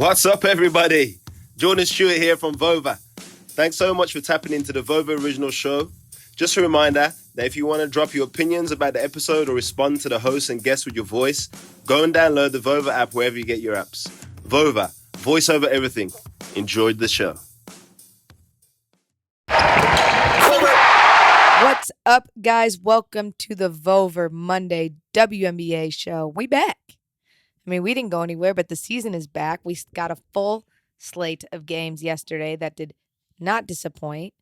What's up, everybody? Jordan Stewart here from Vover. Thanks so much for tapping into the Vover Original Show. Just a reminder that if you want to drop your opinions about the episode or respond to the host and guests with your voice, go and download the Vover app wherever you get your apps. Vover, voice over everything. Enjoyed the show. What's up, guys? Welcome to the Vover Monday WNBA show. We back. I mean, we didn't go anywhere, but the season is back. We got a full slate of games yesterday that did not disappoint.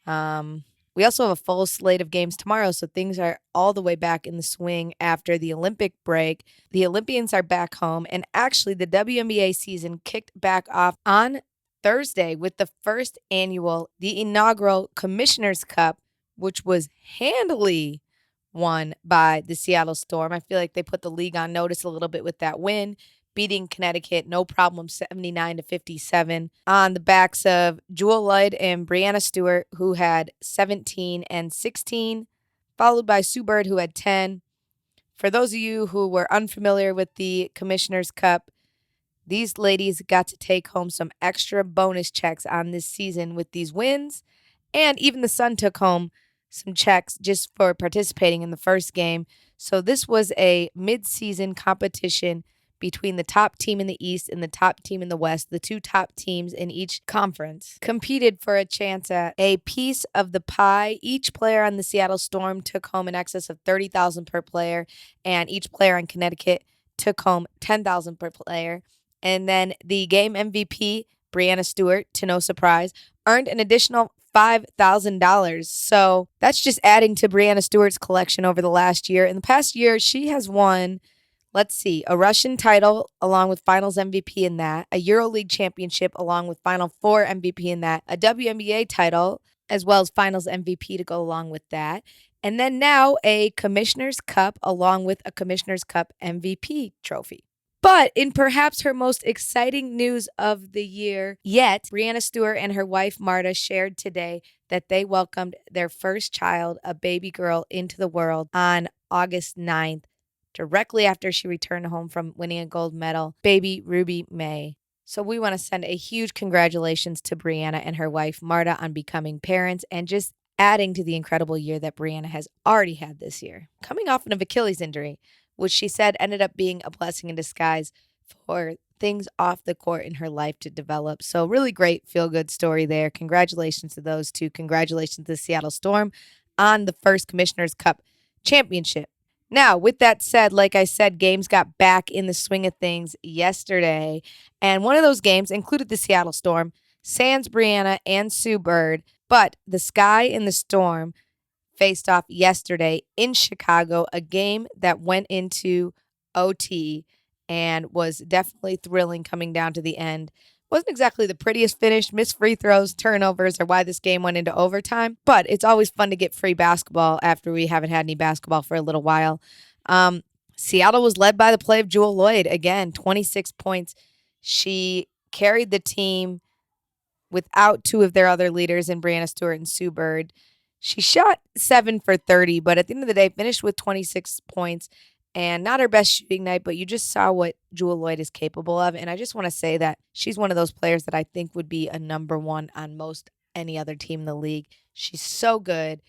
We also have a full slate of games tomorrow, so things are all the way back in the swing after the Olympic break. The Olympians are back home, and actually the WNBA season kicked back off on Thursday with the first annual, the inaugural Commissioner's Cup, which was handily won by the Seattle Storm. I feel like they put the league on notice a little bit with that win, beating Connecticut, no problem, 79-57, on the backs of Jewell Lloyd and Breanna Stewart, who had 17 and 16, followed by Sue Bird, who had 10. For those of you who were unfamiliar with the Commissioner's Cup, these ladies got to take home some extra bonus checks on this season with these wins, and even the Sun took home some checks just for participating in the first game. So this was a mid-season competition between the top team in the East and the top team in the West. The two top teams in each conference competed for a chance at a piece of the pie. Each player on the Seattle Storm took home in excess of $30,000 per player, and each player in Connecticut took home $10,000 per player. And then the game MVP, Breanna Stewart, to no surprise, earned an additional $5,000. So that's just adding to Breanna Stewart's collection over the last year. In the past year, she has won, a Russian title along with Finals MVP in that, a EuroLeague championship along with Final Four MVP in that, a WNBA title, as well as Finals MVP to go along with that, and then now a Commissioner's Cup along with a Commissioner's Cup MVP trophy. But in perhaps her most exciting news of the year yet, Breanna Stewart and her wife Marta shared today that they welcomed their first child, a baby girl, into the world on August 9th, directly after she returned home from winning a gold medal, baby Ruby May. So we want to send a huge congratulations to Breanna and her wife Marta on becoming parents and just adding to the incredible year that Breanna has already had this year. Coming off an Achilles injury, which she said ended up being a blessing in disguise for things off the court in her life to develop. So really great feel-good story there. Congratulations to those two. Congratulations to the Seattle Storm on the first Commissioner's Cup championship. Now, with that said, like I said, games got back in the swing of things yesterday. And one of those games included the Seattle Storm, sans Breanna and Sue Bird. But the Sky and the Storm faced off yesterday in Chicago, a game that went into OT and was definitely thrilling coming down to the end. Wasn't exactly the prettiest finish. Missed free throws, turnovers are why this game went into overtime. But it's always fun to get free basketball after we haven't had any basketball for a little while. Seattle was led by the play of Jewell Lloyd. Again, 26 points. She carried the team without two of their other leaders in Breanna Stewart and Sue Bird. She shot 7 for 30, but at the end of the day, finished with 26 points and not her best shooting night, but you just saw what Jewell Lloyd is capable of. And I just want to say that she's one of those players that I think would be a number one on most any other team in the league. She's so good.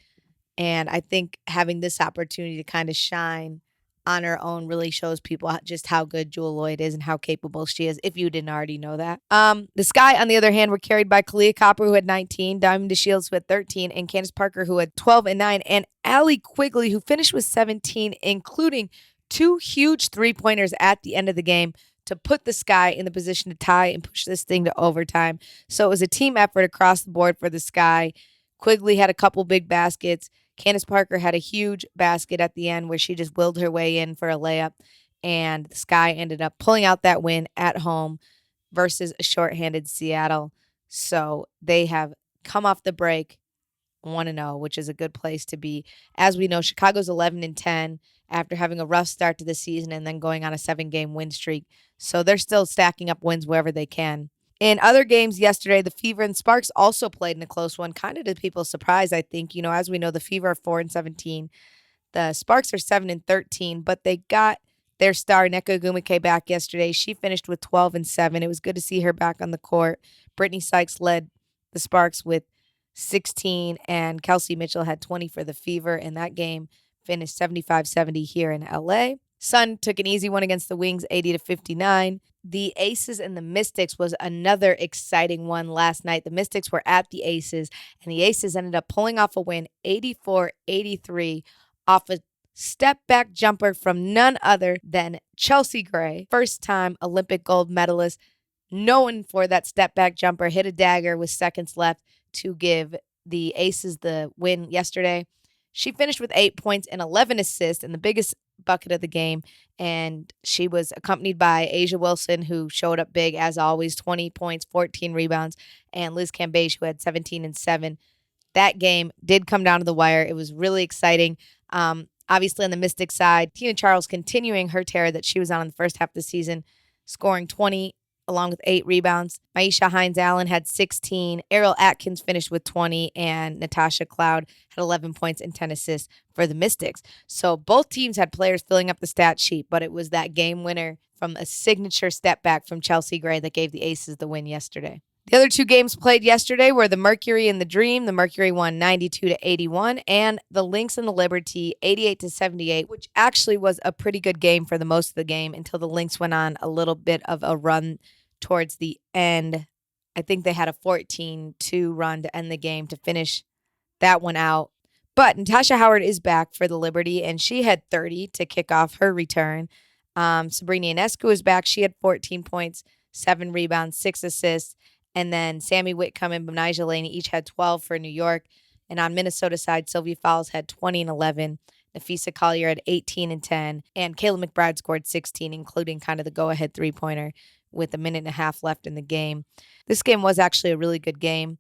And I think having this opportunity to kind of shine on her own really shows people just how good Jewell Lloyd is and how capable she is, if you didn't already know that. The Sky, on the other hand, were carried by Kalia Copper, who had 19, Diamond DeShields, who had 13, and Candace Parker, who had 12 and 9, and Allie Quigley, who finished with 17, including two huge three-pointers at the end of the game to put the Sky in the position to tie and push this thing to overtime. So it was a team effort across the board for the Sky. Quigley had a couple big baskets. Candace Parker had a huge basket at the end where she just willed her way in for a layup, and the Sky ended up pulling out that win at home versus a shorthanded Seattle. So they have come off the break 1-0, which is a good place to be. As we know, Chicago's 11-10 after having a rough start to the season and then going on a 7-game win streak. So they're still stacking up wins wherever they can. In other games yesterday, the Fever and Sparks also played in a close one, kind of to people's surprise, I think. You know, as we know, the Fever are 4-17. The Sparks are 7-13, but they got their star, Nneka Ogwumike, back yesterday. She finished with 12 and 7. It was good to see her back on the court. Brittany Sykes led the Sparks with 16, and Kelsey Mitchell had 20 for the Fever, and that game finished 75-70 here in LA. Sun took an easy one against the Wings, 80-59. The Aces and the Mystics was another exciting one last night. The Mystics were at the Aces, and the Aces ended up pulling off a win, 84-83, off a step-back jumper from none other than Chelsea Gray, first-time Olympic gold medalist, known for that step-back jumper, hit a dagger with seconds left to give the Aces the win yesterday. She finished with 8 points and 11 assists in the biggest bucket of the game, and she was accompanied by Asia Wilson, who showed up big as always, 20 points, 14 rebounds, and Liz Cambage, who had 17 and 7. That game did come down to the wire. It was really exciting. Obviously, on the Mystic side, Tina Charles continuing her tear that she was on in the first half of the season, scoring 20 along with 8 rebounds. Maisha Hines-Allen had 16. Errol Atkins finished with 20, and Natasha Cloud had 11 points and 10 assists for the Mystics. So both teams had players filling up the stat sheet, but it was that game winner from a signature step back from Chelsea Gray that gave the Aces the win yesterday. The other 2 games played yesterday were the Mercury and the Dream. The Mercury won 92-81, and the Lynx and the Liberty 88-78, which actually was a pretty good game for the most of the game until the Lynx went on a little bit of a run towards the end. I think they had a 14-2 run to end the game to finish that one out. But Natasha Howard is back for the Liberty, and she had 30 to kick off her return. Sabrina Ionescu is back. She had 14 points, 7 rebounds, 6 assists. And then Sammy Whitcomb and Benijah Laney each had 12 for New York. And on Minnesota side, Sylvia Fowles had 20 and 11. Nafisa Collier had 18 and 10. And Kayla McBride scored 16, including kind of the go-ahead three-pointer with a minute and a half left in the game. This game was actually a really good game.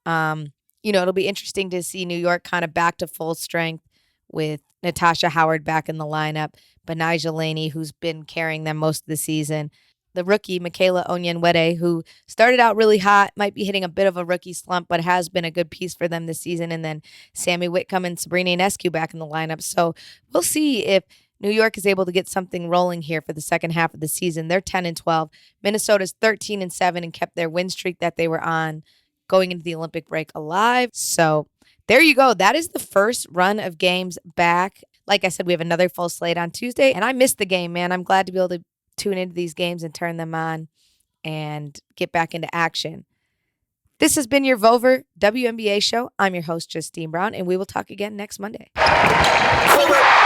It'll be interesting to see New York kind of back to full strength with Natasha Howard back in the lineup, Benijah Laney, who's been carrying them most of the season. The rookie, Michaela Onyenwere, who started out really hot, might be hitting a bit of a rookie slump, but has been a good piece for them this season. And then Sammy Whitcomb and Sabrina Ionescu back in the lineup. So we'll see if New York is able to get something rolling here for the second half of the season. They're 10 and 12. Minnesota's 13 and 7 and kept their win streak that they were on going into the Olympic break alive. So there you go. That is the first run of games back. Like I said, we have another full slate on Tuesday, and I missed the game, man. I'm glad to be able to tune into these games and turn them on and get back into action. This has been your Vover WNBA show. I'm your host, Justine Brown, and we will talk again next Monday. Vover.